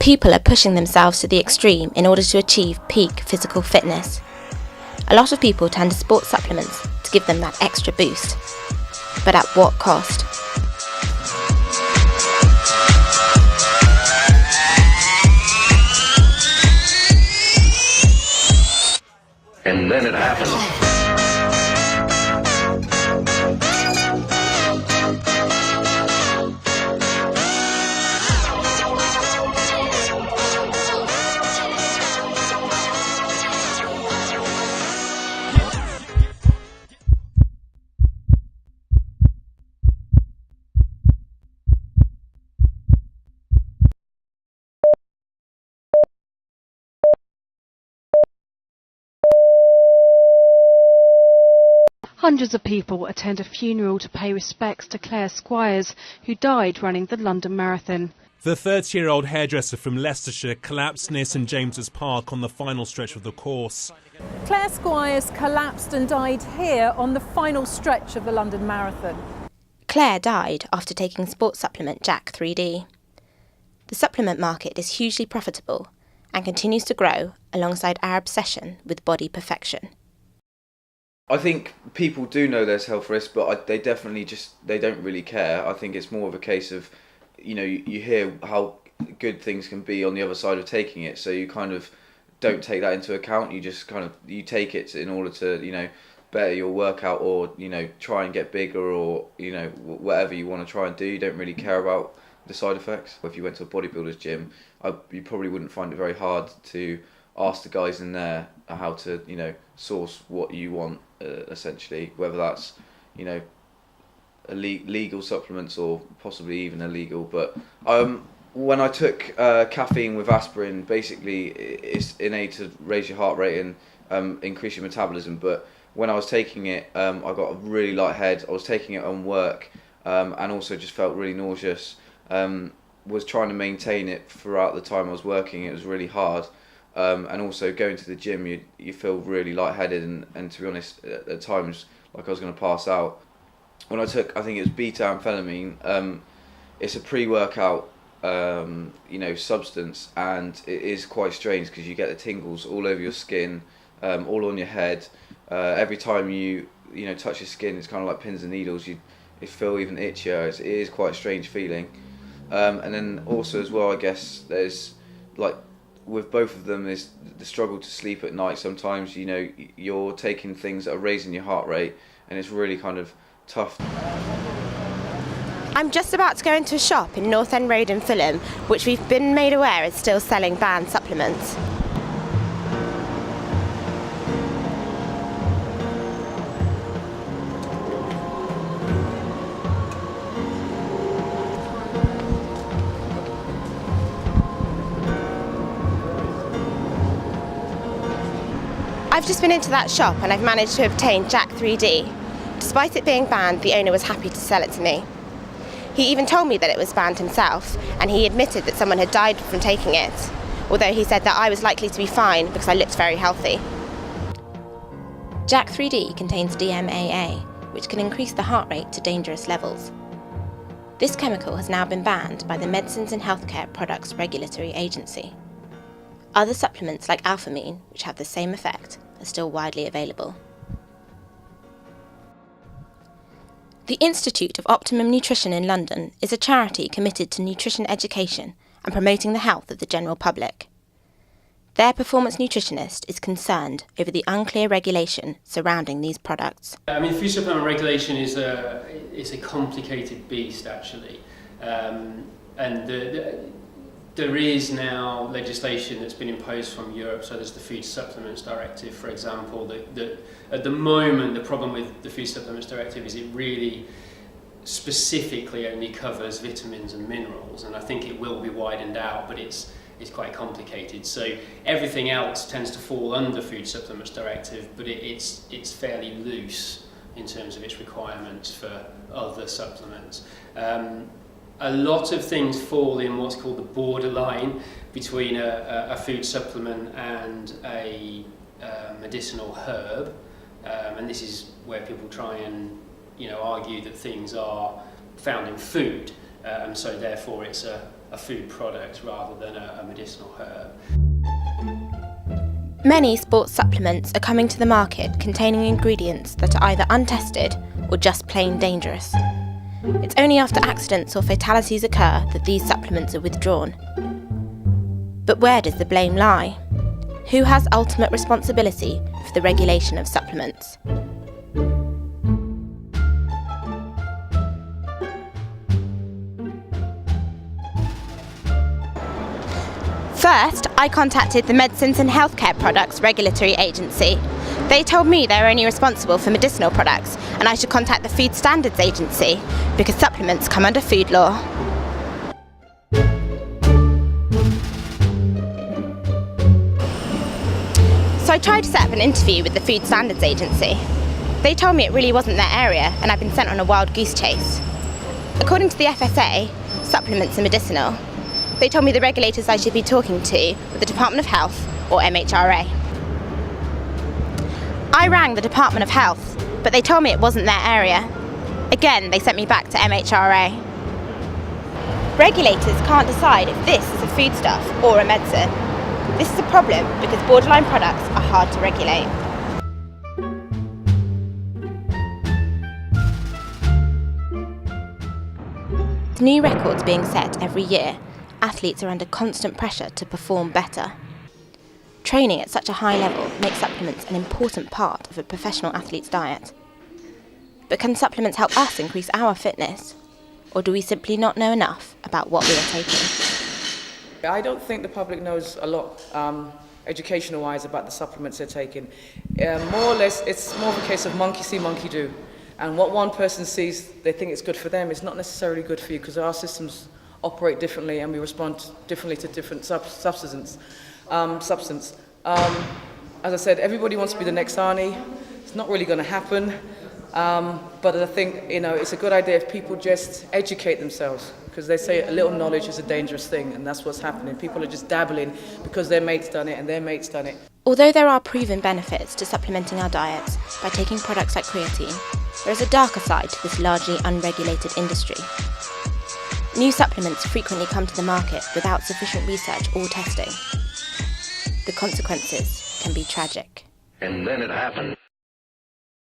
People are pushing themselves to the extreme in order to achieve peak physical fitness. A lot of people turn to sports supplements to give them that extra boost. But at what cost? And then it happened. Hundreds of people attend a funeral to pay respects to Claire Squires, who died running the London Marathon. The 30-year-old hairdresser from Leicestershire collapsed near St James's Park on the final stretch of the course. Claire Squires collapsed and died here on the final stretch of the London Marathon. Claire died after taking sports supplement Jack 3D. The supplement market is hugely profitable and continues to grow alongside our obsession with body perfection. I think people do know there's health risks, but they definitely they don't really care. I think it's more of a case of, you hear how good things can be on the other side of taking it, so you kind of don't take that into account. You just you take it in order to, better your workout or, try and get bigger or, whatever you want to try and do. You don't really care about the side effects. If you went to a bodybuilder's gym, you probably wouldn't find it very hard to ask the guys in there how to, source what you want, essentially, whether that's, legal supplements or possibly even illegal. But when I took caffeine with aspirin, basically it's innate to raise your heart rate and increase your metabolism. But when I was taking it, I got a really light head. I was taking it on work and also just felt really nauseous. Was trying to maintain it throughout the time I was working. It was really hard. And also going to the gym, you feel really lightheaded and to be honest, at times like I was going to pass out. When I took, I think it was beta-amphetamine, it's a pre-workout, substance, and it is quite strange because you get the tingles all over your skin, all on your head. Every time you touch your skin, it's kind of like pins and needles. You feel even itchier. It is quite a strange feeling. And then also as well, I guess there's with both of them is the struggle to sleep at night. Sometimes, you're taking things that are raising your heart rate and it's really kind of tough. I'm just about to go into a shop in North End Road in Fulham, which we've been made aware is still selling banned supplements. I've just been into that shop and I've managed to obtain Jack 3D. Despite it being banned, the owner was happy to sell it to me. He even told me that it was banned himself, and he admitted that someone had died from taking it, although he said that I was likely to be fine because I looked very healthy. Jack 3D contains DMAA, which can increase the heart rate to dangerous levels. This chemical has now been banned by the Medicines and Healthcare Products Regulatory Agency. Other supplements like alphamine, which have the same effect, are still widely available. The Institute of Optimum Nutrition in London is a charity committed to nutrition education and promoting the health of the general public. Their performance nutritionist is concerned over the unclear regulation surrounding these products. Food supplement regulation is a complicated beast, actually, and there is now legislation that's been imposed from Europe. So there's the Food Supplements Directive, for example. That at the moment, the problem with the Food Supplements Directive is it really specifically only covers vitamins and minerals, and I think it will be widened out, but it's quite complicated. So everything else tends to fall under Food Supplements Directive, but it's fairly loose in terms of its requirements for other supplements. A lot of things fall in what's called the borderline between a food supplement and a medicinal herb, and this is where people try and argue that things are found in food, and so therefore it's a a food product rather than a medicinal herb. Many sports supplements are coming to the market containing ingredients that are either untested or just plain dangerous. It's only after accidents or fatalities occur that these supplements are withdrawn. But where does the blame lie? Who has ultimate responsibility for the regulation of supplements? First, I contacted the Medicines and Healthcare Products Regulatory Agency. They told me they were only responsible for medicinal products and I should contact the Food Standards Agency because supplements come under food law. So I tried to set up an interview with the Food Standards Agency. They told me it really wasn't their area and I'd been sent on a wild goose chase. According to the FSA, supplements are medicinal. They told me the regulators I should be talking to were the Department of Health or MHRA. I rang the Department of Health, but they told me it wasn't their area. Again, they sent me back to MHRA. Regulators can't decide if this is a foodstuff or a medicine. This is a problem because borderline products are hard to regulate. With new records being set every year, athletes are under constant pressure to perform better. Training at such a high level makes supplements an important part of a professional athlete's diet. But can supplements help us increase our fitness? Or do we simply not know enough about what we are taking? I don't think the public knows a lot, educational-wise, about the supplements they're taking. More or less, it's more of a case of monkey see, monkey do. And what one person sees, they think it's good for them, it's not necessarily good for you because our systems operate differently and we respond differently to different substance. As I said, everybody wants to be the next Arnie. It's not really going to happen. But I think, it's a good idea if people just educate themselves because they say a little knowledge is a dangerous thing and that's what's happening. People are just dabbling because their mate's done it and their mate's done it. Although there are proven benefits to supplementing our diets by taking products like creatine, there is a darker side to this largely unregulated industry. New supplements frequently come to the market without sufficient research or testing. The consequences can be tragic. And then it happened.